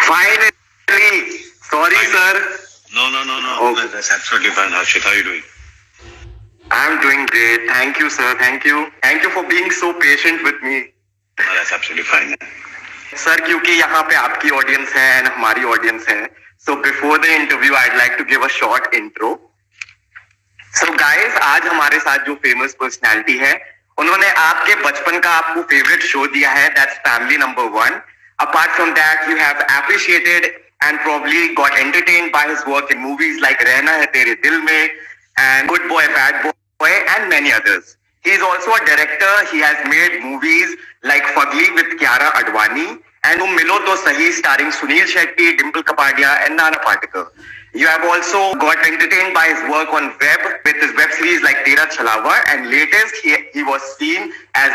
Finally. Sorry, sir. No. Okay. That's absolutely fine, Harshit. How are you doing? I'm doing great. Thank you, sir. Thank you. Thank you for being so patient with me. No, that's absolutely fine. Sir क्योंकि यहाँ पे आपकी audience है and हमारी audience है so before the interview I like to give a short intro so guys आज हमारे साथ जो फेमस पर्सनालिटी है उन्होंने आपके बचपन का आपको फेवरेट शो दिया है that's family number 1 apart from that you have appreciated and probably got entertained by his work in movies like रहना है तेरे दिल में and Good Boy Bad Boy and many others. He is also a director. He has made movies like Fugly with Kiara Advani and Tum Milo To Sahi starring Sunil Shetty, Dimple Kapadia and Nana Patekar. You have also got entertained by his work on web with his web series like Tera Chalawa and latest he was seen as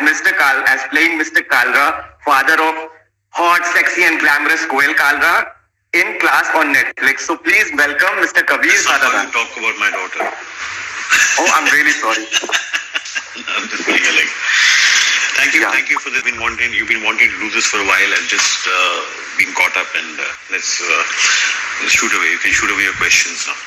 playing Mr. Kalra, father of hot, sexy and glamorous Koel Kalra in Class on Netflix. So please welcome Mr. Kabir Sadanand. Talk about my daughter. Oh, I'm really sorry. I'm just pulling a leg. Thank you for this. You've been wanting to do this for a while. I've just been caught up and let's shoot away. You can shoot away your questions now.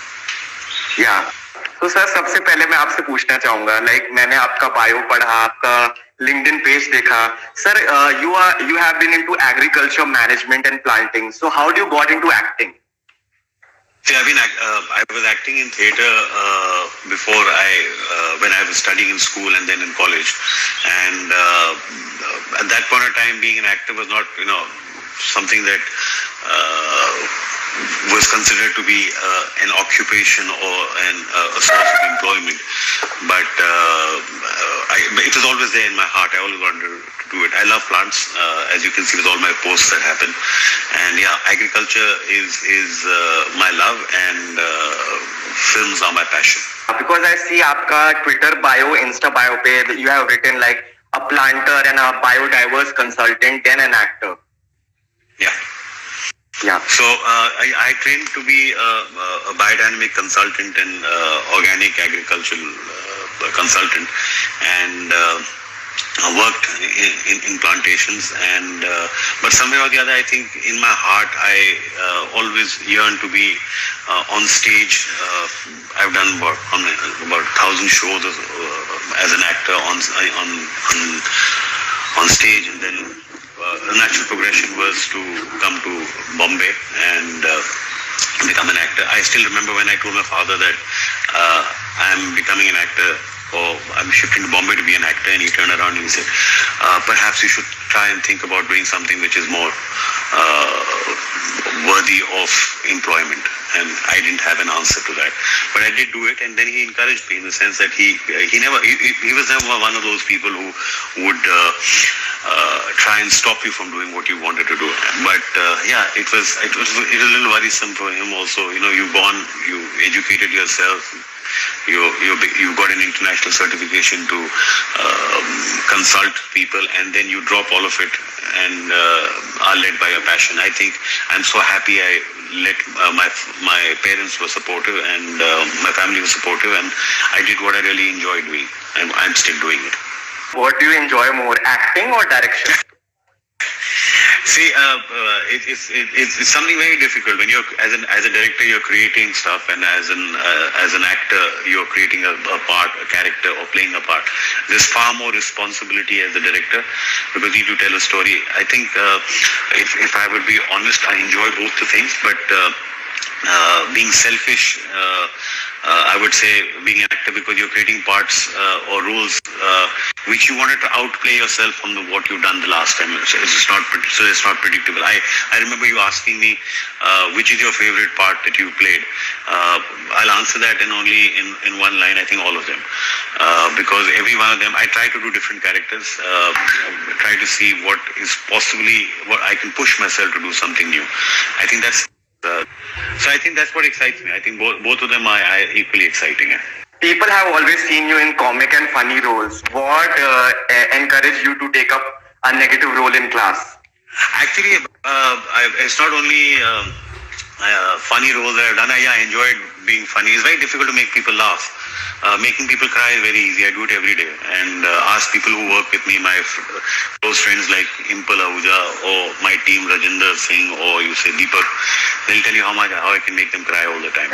Yeah. तो sir सबसे पहले मैं आपसे पूछना चाहूंगा मैंने आपका bio पढ़ा आपका लिंक्डइन पेज देखा sir you have been into agriculture management and planting so how do you got into acting? See, I was acting in theatre before when I was studying in school and then in college, and at that point of time, being an actor was not something that was considered to be an occupation or a source of employment, but it was always there in my heart. I always wanted to do it. I love plants, as you can see with all my posts that happen, and agriculture is my love, and films are my passion. Because I see आपका Twitter bio, Insta bio पे you have written like a planter and a biodiverse consultant, then an actor. Yeah. So I trained to be a biodynamic consultant and organic agricultural consultant, and worked in plantations. And but somewhere or the other, I think in my heart, I always yearned to be on stage. I've done about 1,000 shows as an actor on stage, and then. The natural progression was to come to Bombay and become an actor. I still remember when I told my father that I'm becoming an actor or I'm shifting to Bombay to be an actor, and he turned around and he said, perhaps you should try and think about doing something which is more worthy of employment. And I didn't have an answer to that, but I did do it. And then he encouraged me in the sense that he was never one of those people who would try and stop you from doing what you wanted to do. But it was a little worrisome for him also. You educated yourself. You got an international certification to consult people, and then you drop all of it and are led by your passion. I think I'm so happy my parents were supportive and my family was supportive, and I did what I really enjoyed doing, and I'm still doing it. What do you enjoy more, acting or direction? See, it's something very difficult when you're as a director you're creating stuff, and as an actor you're creating a part, a character, or playing a part. There's far more responsibility as a director because you need to tell a story. I think if I would be honest, I enjoy both the things, but being selfish, I would say being an actor, because you're creating parts or roles which you wanted to outplay yourself from what you've done the last time. So it's not predictable. I remember you asking me which is your favorite part that you played. I'll answer that in one line. I think all of them, because every one of them I try to do different characters, try to see what I can push myself to do something new. I think that's so I think that's what excites me. I think both of them are equally exciting. People have always seen you in comic and funny roles. What encouraged you to take up a negative role in Class? Actually, it's not only funny roles that I've done. I enjoyed being funny. It's very difficult to make people laugh. Making people cry is very easy. I do it every day. And ask people who work with me, my close friends like Dimple Kapadia or my team, Rajinder Singh, or you say Deepak, they'll tell you how I can make them cry all the time.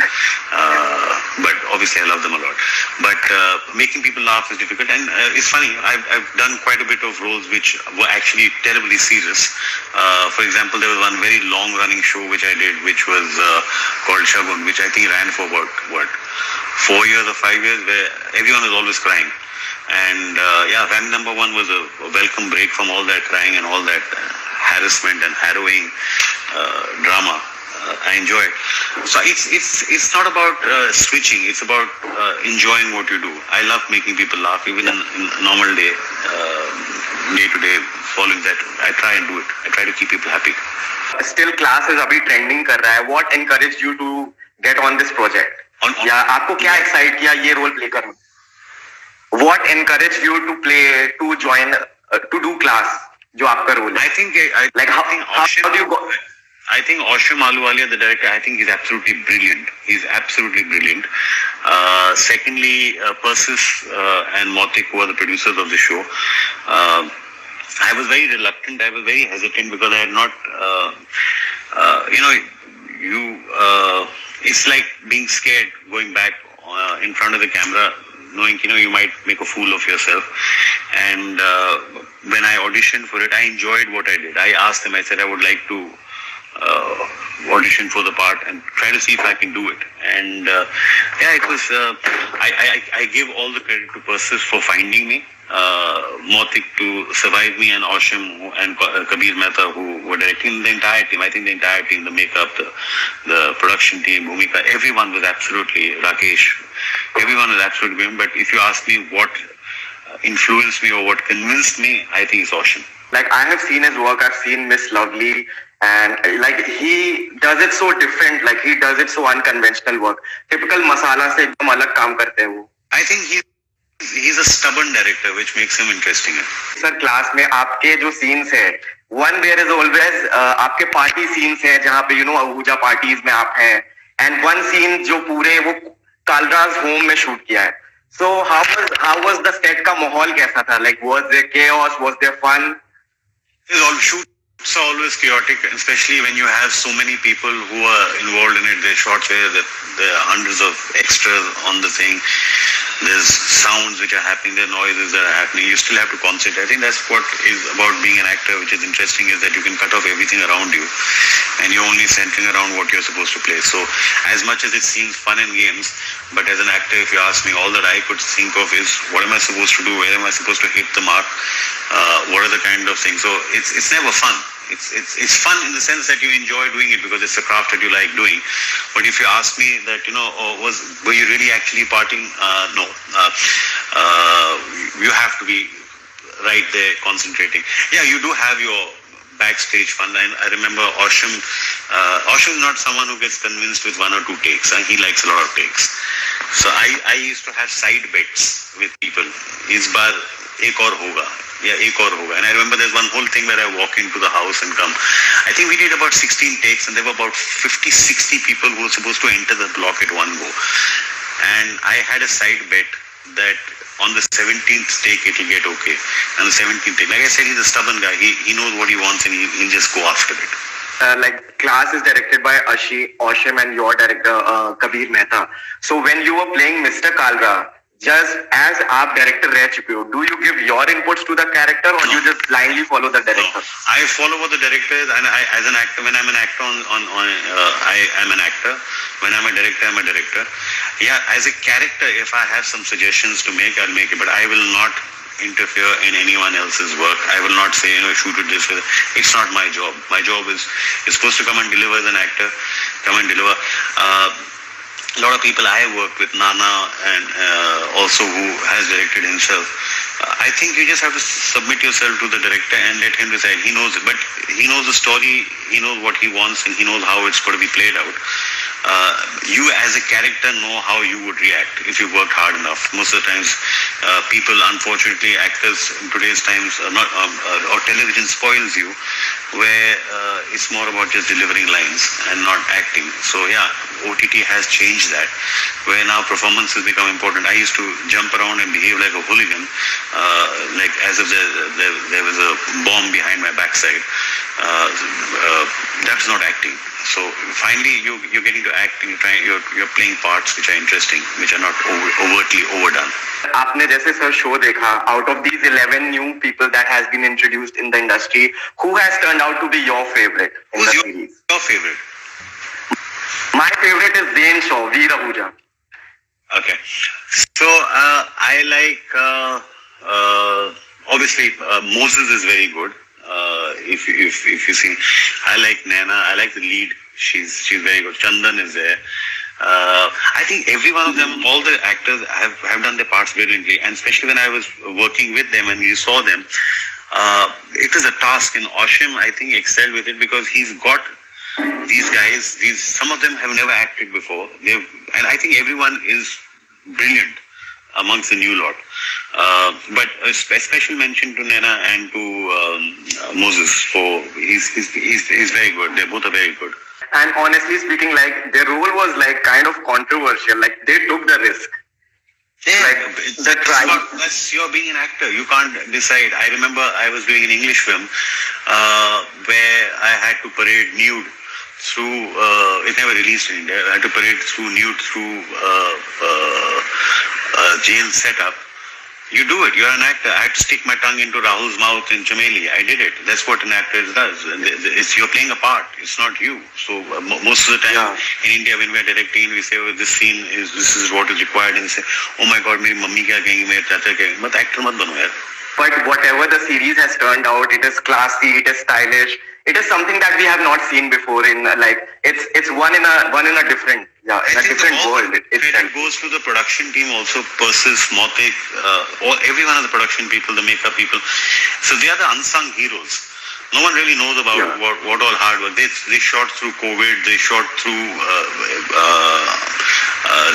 But obviously I love them a lot. But making people laugh is difficult. And it's funny, I've done quite a bit of roles which were actually terribly serious. For example, there was one very long running show which I did, which was called Shergil, which I think ran for about 4 years or 5 years, where everyone was always crying. And family number one was a welcome break from all that crying and all that harassment and harrowing drama. I enjoy it. So it's not about switching. It's about enjoying what you do. I love making people laugh, even in normal day to day following that. I try and do it. I try to keep people happy. Still class is अभी trending कर रहा है. What encouraged you to get on this project? या आपको क्या excite किया ये role play करने? What encouraged you to join to do class जो आपका role है? How do you go? I think Ashim Ahluwalia, the director, I think he's absolutely brilliant. He's absolutely brilliant. Secondly, Persis and Motik, who are the producers of the show, I was very reluctant. I was very hesitant because I had not, it's like being scared going back in front of the camera, knowing, you might make a fool of yourself. And when I auditioned for it, I enjoyed what I did. I asked them, I said, I would like to audition for the part and try to see if I can do it. And it was, I give all the credit to Persis for finding me, Motik to survive me, and Ashim and Kabir Mehta who were directing, the entire team. I think the entire team, the makeup, the production team, Bhumika, everyone was absolutely, Rakesh, everyone was absolutely brilliant. But if you ask me what influenced me or what convinced me, I think it's Ashim. Like, I have seen his work, I've seen Miss Lovely, and like he does it so different, like he does it so unconventional work. Typical masala से एकदम अलग काम करते हैं वो. I think he's a stubborn director, which makes him interesting. Sir, class में आपके जो scenes है, one there is always आपके party scenes है जहाँ पे ahuja parties में आप हैं, and one scene जो पूरे वो Kalra's home में shoot किया है. So how was the set का माहौल कैसा था? Like, was there chaos? Was there fun? Shoots are always chaotic, especially when you have so many people who are involved in it. There's shots where there are hundreds of extras on the thing. There's sounds which are happening, there are noises that are happening. You still have to concentrate. I think that's what is about being an actor, which is interesting, is that you can cut off everything around you and you're only centering around what you're supposed to play. So as much as it seems fun and games, but as an actor, if you ask me, all that I could think of is what am I supposed to do? Where am I supposed to hit the mark? What are the kind of things? So it's never fun. It's fun in the sense that you enjoy doing it because it's a craft that you like doing. But if you ask me that, were you really actually partying? No. You have to be right there concentrating. Yeah, you do have your backstage fun. I remember Ashim is not someone who gets convinced with one or two takes. He likes a lot of takes. So I used to have side bets with people. Is bar ek aur hoga. Yeah, ek aur hoga. And I remember there's one whole thing where I walk into the house and come. I think we did about 16 takes and there were about 50, 60 people who were supposed to enter the block at one go. And I had a side bet that on the 17th take it will get okay. And the 17th take, like I said, he's a stubborn guy. He knows what he wants and he'll just go after it. Like, class is directed by Ashim and your director Kabir Mehta. So when you were playing Mr. Kalra, just as आप director रह चुके हो, do you give your inputs to the character or you just blindly follow the director? No. I follow what the director is, and as an actor, when I'm an actor I am an actor. When I'm a director, I'm a director. Yeah, as a character, if I have some suggestions to make, I'll make it, but I will not interfere in anyone else's work. I will not say, shoot it this way. It's not my job. My job is supposed to come and deliver as an actor, come and deliver. A lot of people I worked with, Nana, and also who has directed himself. I think you just have to submit yourself to the director and let him decide. He knows it, but he knows the story, he knows what he wants, and he knows how it's going to be played out. you as a character know how you would react if you worked hard enough. Most of the times, people, unfortunately, actors in today's times, or television spoils you, where it's more about just delivering lines and not acting. So yeah, OTT has changed that, where now performances become important. I used to jump around and behave like a hooligan, like as if there was a bomb behind my backside. That's not acting. So finally, you're getting to act, and you're playing parts which are interesting, which are not overtly overdone. आपने जैसे sir show देखा, out of these 11 new people that has been introduced in the industry, who has turned out to be your favorite in the series? Your favorite? My favorite is Zain Shaw, Veer Ahuja. Okay, so I like obviously Moses is very good. If you see, I like Naina. I like the lead. She's very good. Chandan is there. I think every one of them, all the actors have done their parts brilliantly. And especially when I was working with them and you saw them, it was a task. And Ashim, I think, excelled with it because he's got these guys. Some of them have never acted before. And I think everyone is brilliant amongst the new lot. But a special mention to Naina and to Moses. He's very good. They both are very good. And honestly speaking, like their role was like kind of controversial. Like they took the risk. Yeah, like the try. That's you're being an actor. You can't decide. I remember I was doing an English film where I had to parade nude through. It never released in India. I had to parade through nude through jail setup. You do it. You're an actor. I had to stick my tongue into Rahul's mouth in Chameli. I did it. That's what an actor does. You're playing a part. It's not you. So most of the time in India, when we're directing, we say, oh, this is what is required. And we say, oh my God, my mummy kya kahenge, my tata kya kahenge. But actor mat bano yaar. But whatever the series has turned out, it is classy, it is stylish. It is something that we have not seen before in it's one in a different world. It goes to the production team also, Persis, Motik, every one of the production people, the makeup people. So they are the unsung heroes. No one really knows about what all hard work. They shot through COVID. They shot through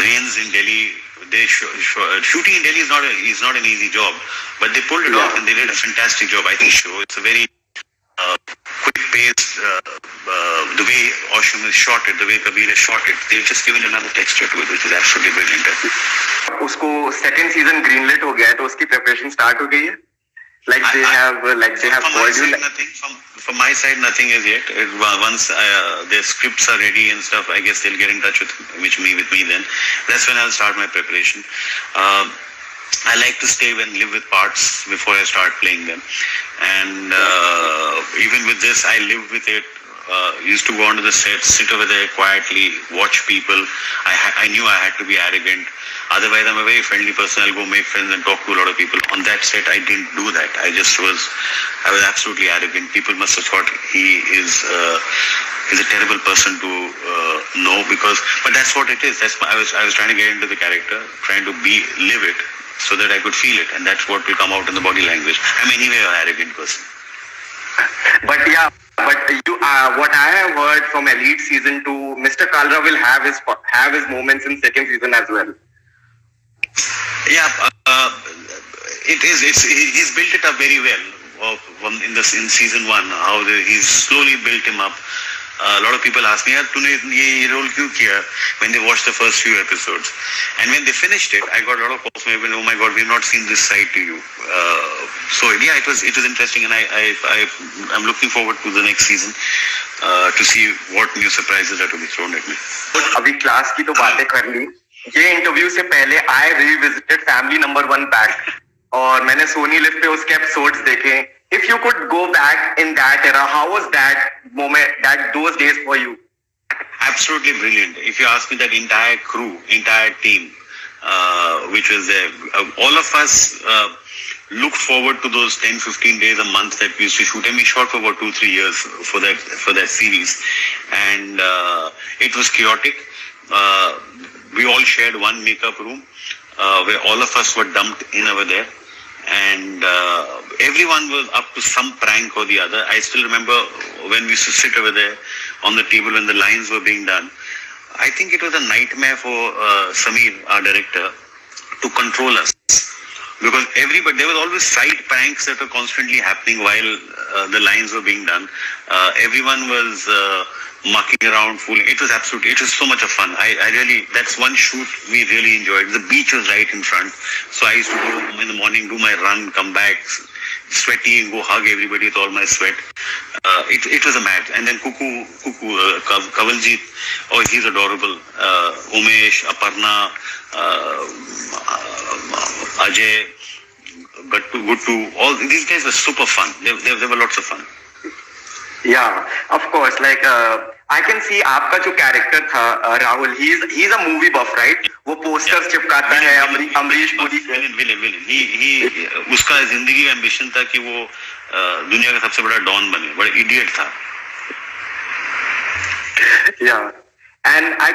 rains in Delhi. Shooting in Delhi is not an easy job, but they pulled it off and they did a fantastic job. I think it's a very quick-paced, the way Ashim has shot it, the way Kabir has shot it, they've just given another texture to it, which is absolutely brilliant. उसको second season greenlit हो गया है, तो उसकी preparation start हो गई है. Like they have called you. From my side, nothing is yet. Once their scripts are ready and stuff, I guess they'll get in touch with me then. That's when I'll start my preparation. I like to stay and live with parts before I start playing them. And even with this, I live with it. Used to go onto the set, sit over there quietly, watch people. I knew I had to be arrogant. Otherwise, I'm a very friendly person. I'll go make friends and talk to a lot of people. On that set, I didn't do that. I was absolutely arrogant. People must have thought he's a terrible person to know but that's what it is. I was trying to get into the character, trying to live it so that I could feel it, and that's what will come out in the body language. I'm anyway an arrogant person. But you, what I have heard from Elite Season 2, Mr. Kalra will have his moments in second season as well. Yeah, he's built it up very well in season 1. How he's slowly built him up. A lot of people ask me, "तूने ये role क्यों किया?" When they watched the first few episodes, and when they finished it, I got a lot of calls. Oh my God, we've not seen this side to you. So yeah, it was interesting, and I'm looking forward to the next season to see what new surprises are to be thrown at me. अभी class की तो बातें कर ली. ये interview से पहले I revisited Family Number 1 back और मैंने Sony Live पे उसके episodes देखे. If you could go back in that era, how was that moment, those days for you? Absolutely brilliant. If you ask me, that entire crew, entire team, which was there, all of us looked forward to those 10-15 days a month that we used to shoot, and we shot for about 2-3 years for that series, and it was chaotic. We all shared one makeup room where all of us were dumped in over there, and everyone was up to some prank or the other. I still remember when we used to sit over there on the table when the lines were being done. I think it was a nightmare for Sameer, our director, to control us. Because there was always side pranks that were constantly happening while the lines were being done. Everyone was mucking around, fooling. It was so much of fun. That's one shoot we really enjoyed. The beach was right in front. So I used to go in the morning, do my run, come back, sweaty, and go hug everybody with all my sweat. It was a mad. And then Kavaljeet, oh, he's adorable. Umesh, Aparna, Ajay, Guttu, all these guys were super fun. They were lots of fun. Yeah, of course. Like I can see आपका जो character था Rahul, he's a movie buff, right? वो posters चिपकाता है अमरीश पुरी से. Villain. He उसका जिंदगी का ambition था कि वो दुनिया का सबसे बड़ा डॉन बने. बड़ा idiot था. Yeah. And I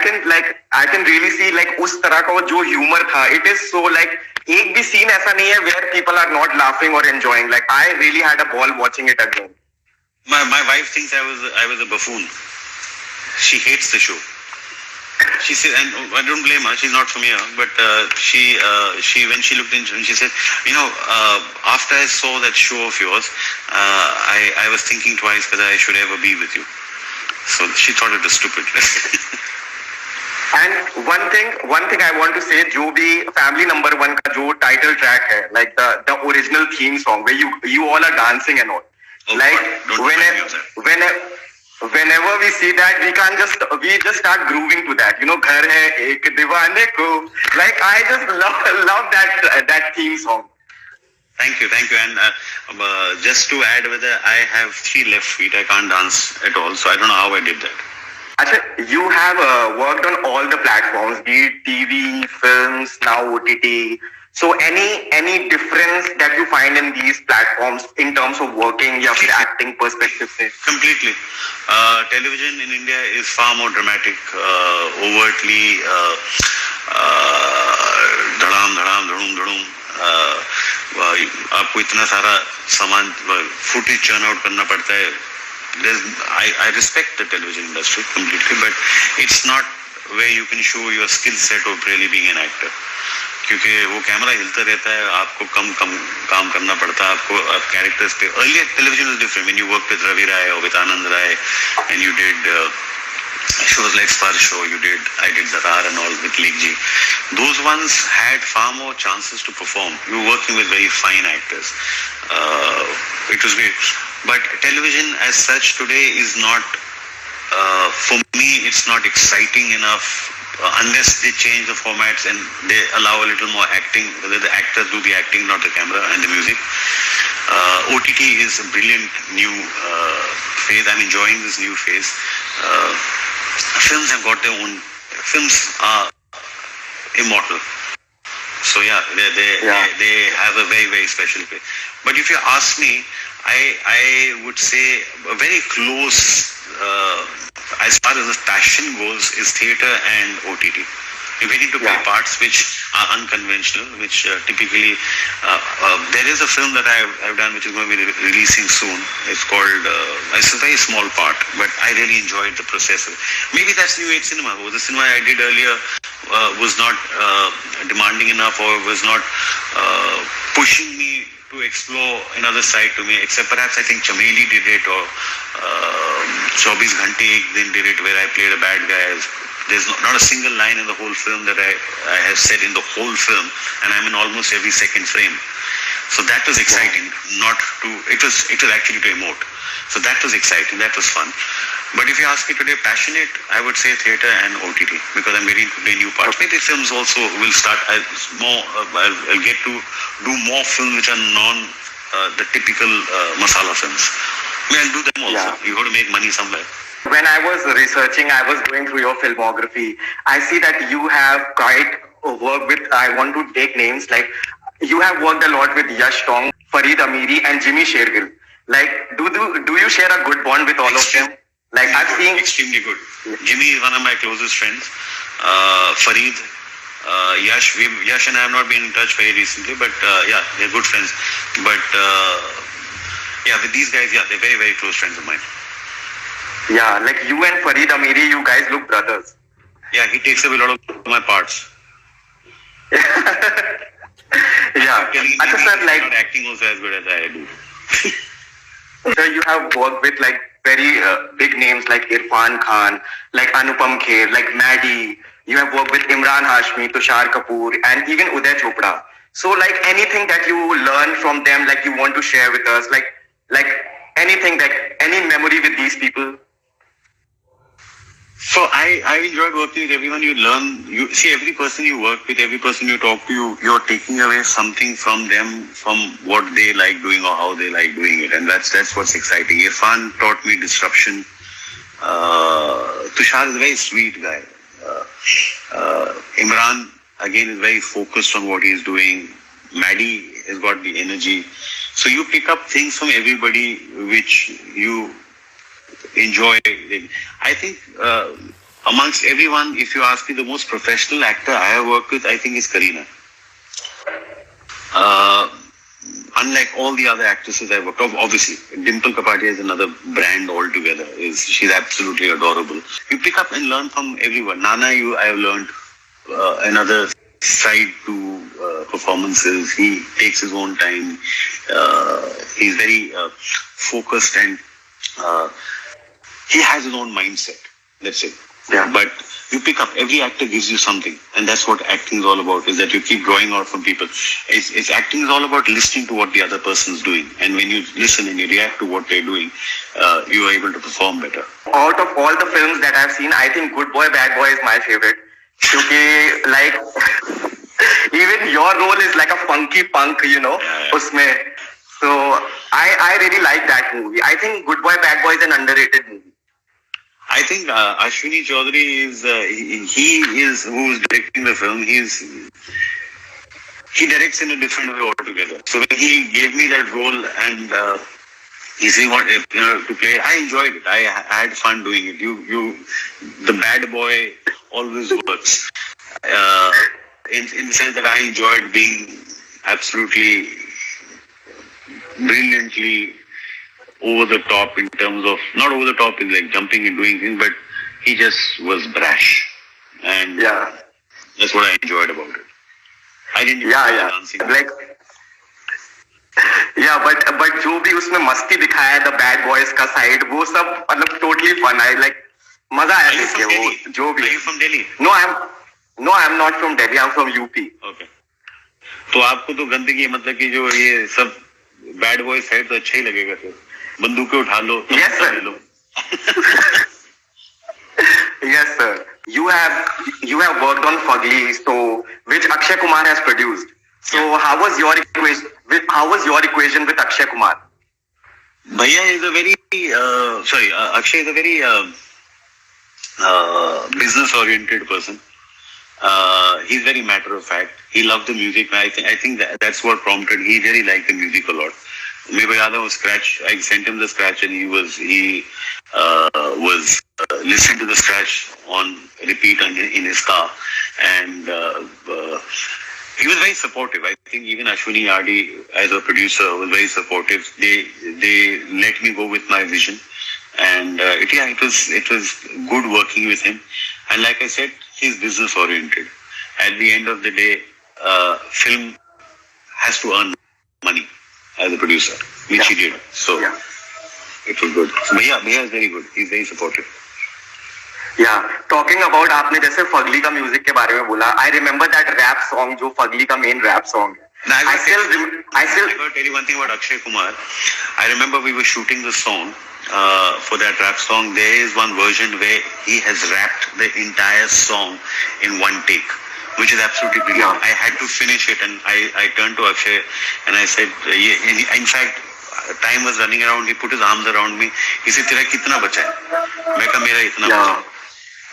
can really see like उस तरह का वो जो humor था, it is so like एक भी scene ऐसा नहीं है where people are not laughing or enjoying. Like I really had a ball watching it again. My wife thinks I was a buffoon. She hates the show. She said, and I don't blame her. She's not from here, but she when she looked into it, she said, after I saw that show of yours, I was thinking twice whether I should ever be with you. So she thought it was stupid. And one thing I want to say, जो भी family number 1 का जो title track है, like the original theme song where you all are dancing and all. Oh, like whenever we see that, we just start grooving to that. घर है एक दीवाने को. Like I just love that theme song. Thank you. And just to add, whether I have 3 left feet, I can't dance at all, so I don't know how I did that. Achha, you have worked on all the platforms, be it TV, films, now OTT. So any difference that you find in these platforms in terms of working या फिर acting perspective से? Completely. Television in India is far more dramatic, overtly धड़ाम आपको इतना सारा सामान footage churn out करना पड़ता है. I respect the television industry completely, but it's not where you can show your skill set of really being an actor. क्योंकि वो कैमरा हिलता रहता है, आपको कम काम करना पड़ता है, आपको कैरेक्टर्स पे. Earlier television was different when you worked with Ravi Rai or with Anand Rai, and you did shows like Spar Show, I did Darar and all with Leak Ji. Those ones had far more chances to perform. You were working with very fine actors. It was great. But television as such today is not, for me, it's not exciting enough. Unless they change the formats and they allow a little more acting, whether the actors do the acting, not the camera and the music. OTT is a brilliant new phase. I'm enjoying this new phase. Films have got their own. Films are immortal. So yeah, they have a very, very special place. But if you ask me, I would say a very close, as far as the passion goes, is theatre and OTT. You're getting to play parts which are unconventional, which typically, there is a film that I've done which is going to be releasing soon. It's called, it's a very small part, but I really enjoyed the process. Maybe that's New Age cinema. The cinema I did earlier was not demanding enough, or was not pushing me to explore another side to me, except perhaps I think Chameli did it, or 24 Ghante Ek Din did it, where I played a bad guy. There's not a single line in the whole film that I have said in the whole film, and I'm in almost every second frame. So that was exciting. It was actually to emote. So that was exciting. That was fun. But if you ask me today, passionate, I would say theatre and OTT, because I'm getting to play new parts. Maybe films also will start I'll get to do more films which are the typical masala films. I'll do them also. Yeah. You got to make money somewhere. When I was researching, I was going through your filmography. I see that you have quite worked with, I want to take names, like you have worked a lot with Yash Tong, Farid Amiri and Jimmy Shergil. Like, do you share a good bond with all of them? Like I've seen... Extremely good. Jimmy is one of my closest friends. Farid, Yash and I have not been in touch very recently, but they're good friends. But with these guys, they're very, very close friends of mine. Yeah, like you and Farid Amiri, you guys look brothers. Yeah, he takes away a lot of my parts. Yeah. Achha, sir, He's like, not acting also as good as I do. sir, you have worked with like very big names like Irfan Khan, like Anupam Kher, like Maddie. You have worked with Imran Hashmi, Tushar Kapoor, and even Uday Chopra. So, like anything that you learn from them, like you want to share with us, like anything, like any memory with these people. So I enjoyed working with everyone. You learn, you see every person you work with, every person you talk to, you're taking away something from them, from what they like doing or how they like doing it. And that's what's exciting. Irfan taught me disruption. Tushar is a very sweet guy. Imran, again, is very focused on what he's doing. Maddie has got the energy. So you pick up things from everybody which you enjoy. I think amongst everyone, if you ask me, the most professional actor I have worked with, I think is Kareena. Unlike all the other actresses I worked with, obviously, Dimple Kapadia is another brand altogether. She's absolutely adorable. You pick up and learn from everyone. Nana, I have learned another side to performances. He takes his own time. He's very focused and he has his own mindset. That's it. Yeah. But you pick up, every actor gives you something, and that's what acting is all about, is that you keep drawing out from people. It's acting is all about listening to what the other person's doing, and when you listen and you react to what they're doing, you are able to perform better. Out of all the films that I've seen, I think Good Boy Bad Boy is my favorite. Because like even your role is like a funky punk, you know, usme. So I really like that movie. I think Good Boy Bad Boy is an underrated movie. I think Ashwini Chaudhary is he is who's directing the film. He directs in a different way altogether. So when he gave me that role and he said what to play, I enjoyed it. I had fun doing it. The bad boy always works. In the sense that I enjoyed being absolutely brilliantly over the top in terms of, not over the top in like jumping and doing things, but he just was brash. And that's what I enjoyed about it. I didn't dancing. Like, but जो भी उसमें मस्ती दिखाया है, the bad boys का side, वो सब मतलब totally fun. I like मजा आया देख के वो जो भी. Are you from Delhi? No, I'm not from Delhi. I'm from UP. Okay. तो आपको तो गंदगी मतलब कि जो ये सब bad boys है तो अच्छा ही लगेगा फिर. बंदूकें उठा लो. Yes sir. Yes sir. You have worked on Fugly, so which Akshay Kumar has produced. So how was your equation with Akshay Kumar? Bhaiya is a very Akshay is a very business oriented person. He's very matter of fact. He loved the music. I think that's what prompted. He really liked the music a lot. Maybe scratch. I sent him the scratch, and he was listening to the scratch on repeat in his car, and he was very supportive. I think even Ashwini Adi, as a producer, was very supportive. They let me go with my vision, and it was good working with him. And like I said, he's business oriented. At the end of the day, film has to earn money as a producer, which he did. So it was good. Bhaiya is very good. He's very supportive. Yeah, talking about आपने जैसे Fugly का music के बारे में बोला, I remember that rap song जो Fugly का main rap song है. I still tell you one thing about Akshay Kumar. I remember we were shooting the song for that rap song. There is one version where he has rapped the entire song in one take, which is absolutely brilliant. I had to finish it, and I turned to Akshay and I said, in fact, time was running around. He put his arms around me. He said, तेरा कितना बचा है? मैं कहा मेरा इतना बचा है.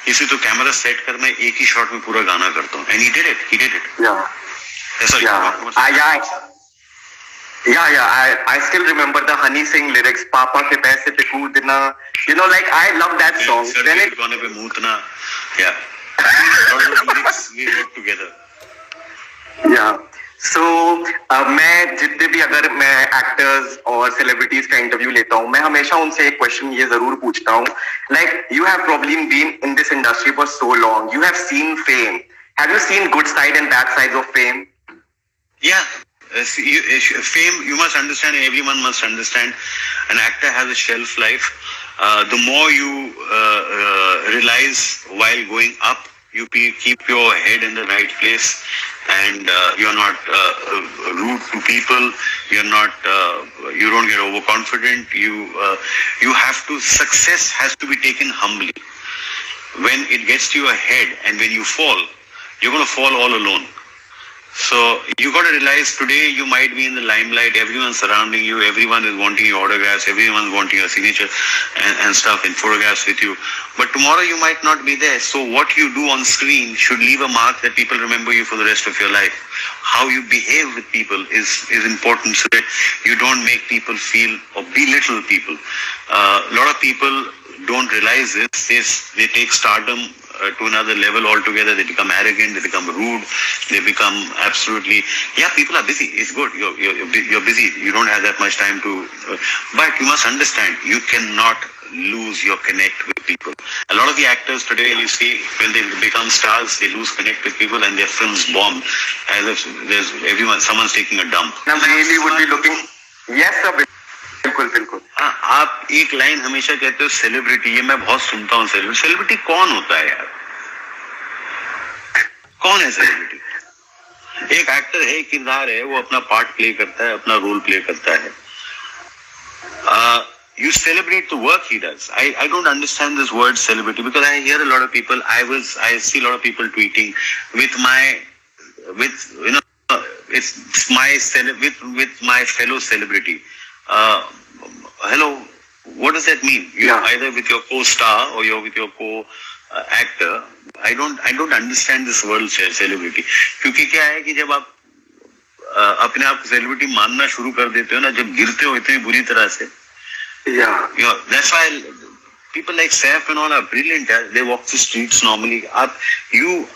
He said, तो कैमरा सेट कर, मैं एक ही शॉट में पूरा गाना करता हूँ. And he did it. Sorry. I still remember the Honey Singh lyrics. Papa के पैसे पे कूदना. You know, like I love that song. Shergil गाने पे मूतना. Yeah. A lot of lyrics we worked together. Yeah. So, मैं जितने भी अगर मैं एक्टर्स और सेलिब्रिटीज का इंटरव्यू लेता हूँ, मैं हमेशा उनसे एक क्वेश्चन ये जरूर पूछता हूँ, like you have probably been in this industry for so long, you have seen fame, have you seen good side and bad sides of fame? Yeah. Fame, you must understand, everyone must understand, an actor has a shelf life. The more you realize while going up, you keep your head in the right place, and you're not rude to people. You're not. You don't get overconfident. You have to. Success has to be taken humbly. When it gets to your head, and when you fall, you're going to fall all alone. So you got to realize today you might be in the limelight, everyone's surrounding you, everyone is wanting your autographs, everyone's wanting your signature and stuff and photographs with you. But tomorrow you might not be there. So what you do on screen should leave a mark that people remember you for the rest of your life. How you behave with people is important so that you don't make people feel or belittle people. A lot of people don't realize this. They take stardom to another level altogether. They become arrogant, they become rude, they become absolutely, yeah, people are busy, it's good, you're busy, you don't have that much time to, but you must understand, you cannot lose your connect with people. A lot of the actors today, you see, when they become stars, they lose connect with people and their films bomb as if someone's taking a dump. Now really would be looking, yes sir, बिल्कुल बिल्कुल. हाँ, आप एक line हमेशा कहते हो celebrity, ये मैं बहुत सुनता हूँ. सेलिब्रिटी कौन होता है यार? कौन है सेलिब्रिटी? एक एक्टर है, किरदार है, वो अपना पार्ट प्ले करता है, अपना रोल प्ले करता है. You celebrate the work he does. I don't understand this word celebrity because I hear a lot of people. I see a lot of people tweeting with my fellow celebrity. Hello, what does that mean? You're either with your co-star or you're with your co-actor. I don't understand this word celebrity. क्योंकि क्या है कि जब आप अपने आप को celebrity मानना शुरू कर देते हो ना, जब गिरते हो इतनी बुरी तरह से. That's why people like Saif and all are brilliant. They walk the streets normally. You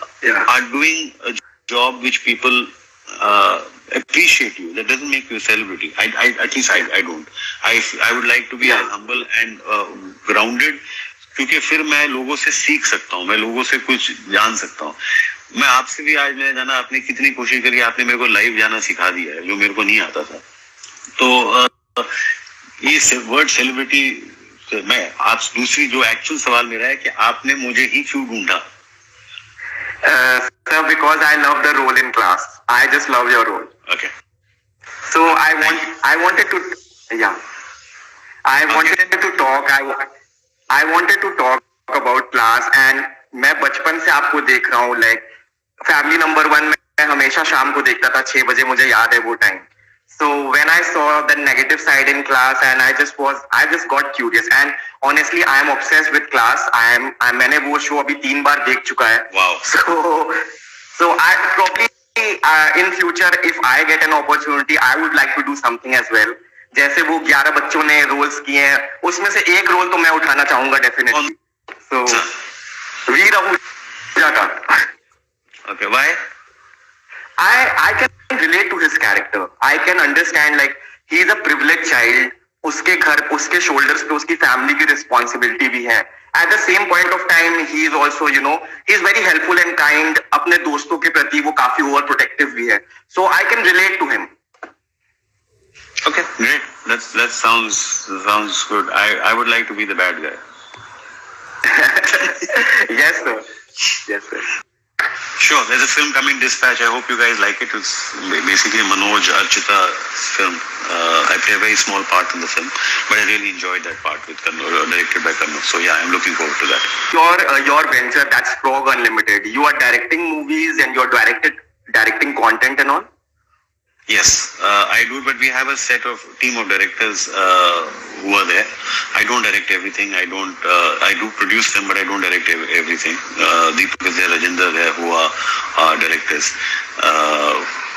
are doing a job which people appreciate you. That doesn't make you a celebrity. At least I don't. I would like to be humble and grounded, क्योंकि फिर मैं लोगों से सीख सकता हूँ, मैं लोगों से कुछ जान सकता हूँ. मैं आपसे भी आज मैंने जाना, आपने कितनी कोशिश करी, आपने मेरे को लाइव जाना सिखा दिया है जो मेरे को नहीं आता था. तो ये वर्ड सेलिब्रिटी, मैं आप दूसरी जो एक्चुअल सवाल मेरा है कि आपने मुझे ही क्यों ढूंढा? Sir, because I love the role in class. I just love your role. Okay. So I wanted to talk about class, and मैं बचपन से आपको देख रहा हूँ, like फैमिली नंबर 1 में हमेशा शाम को देखता था 6 बजे, मुझे याद है वो time. So when I saw the negative side in class, and I just got curious, and honestly I am obsessed with class. मैंने वो शो अभी 3 बार देख चुका है. Wow. So I probably in future if I get an opportunity I would like to do something as well. जैसे वो 11 बच्चों ने रोल्स किए हैं, उसमें से एक रोल तो मैं उठाना चाहूंगा डेफिनेटली. So वीर आहूजा का. Okay, why? I can relate to his character. I can understand, like he is a privileged child. उसके घर, उसके shoulders पे उसकी family की responsibility भी है. At the same point of time, he is also, he is very helpful and kind. अपने दोस्तों के प्रति वो काफी overprotective भी है. So I can relate to him. Okay, great. That sounds good. I would like to be the bad guy. Yes, sir. Yes, sir. Sure, there's a film coming, Dispatch. I hope you guys like it. It's basically Manoj Archita's film. I play a very small part in the film, but I really enjoyed that part with Kannur, directed by Kannur. So yeah, I'm looking forward to that. Your venture, that's Frog Unlimited. You are directing movies and you're directing content and all? Yes, I do, but we have a team of directors who are there. I don't direct everything. I do produce them, but I don't direct everything. Deepak is there, Rajendra there, who are directors,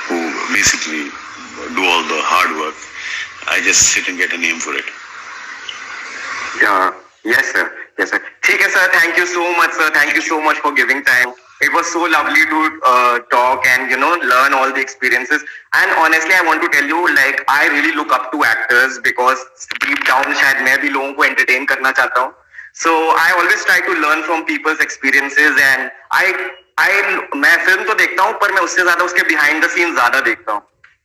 who basically do all the hard work. I just sit and get a name for it. Yeah. Yes, sir. Yes, sir. ठीक है, sir. Thank you so much, sir. Thank you so much for giving time. It was so lovely to talk and learn all the experiences. And honestly, I want to tell you, like, I really look up to actors because deep down, शायद मैं भी लोगों को entertain करना चाहता हूँ. So I always try to learn from people's experiences, and मैं film तो देखता हूँ, पर मैं उससे ज्यादा उसके behind the scenes ज्यादा देखता हूँ.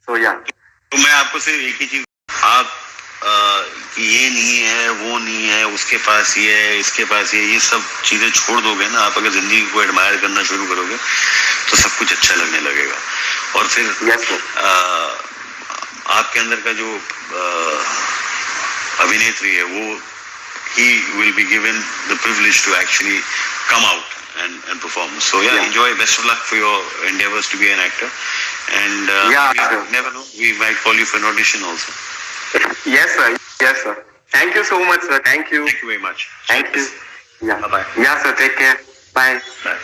So yeah. तो मैं आपको सिर्फ एक ही चीज, आप कि ये नहीं है, वो नहीं है, उसके पास ये है, इसके पास ये सब चीजें छोड़ दोगे ना, आप अगर जिंदगी को एडमायर करना शुरू करोगे तो सब कुछ अच्छा लगने लगेगा. और फिर आपके अंदर का जो अभिनेत्री है वो he will be given the privilege to actually come out and perform. So yeah, enjoy. Best of luck for your endeavors to be an actor. And never know, we might call you for an audition also. Yes, sir. Yes, sir. Thank you so much, sir. Thank you. Thank you very much. Thank you. Yeah. Bye-bye. Yeah, sir. Take care. Bye. Bye.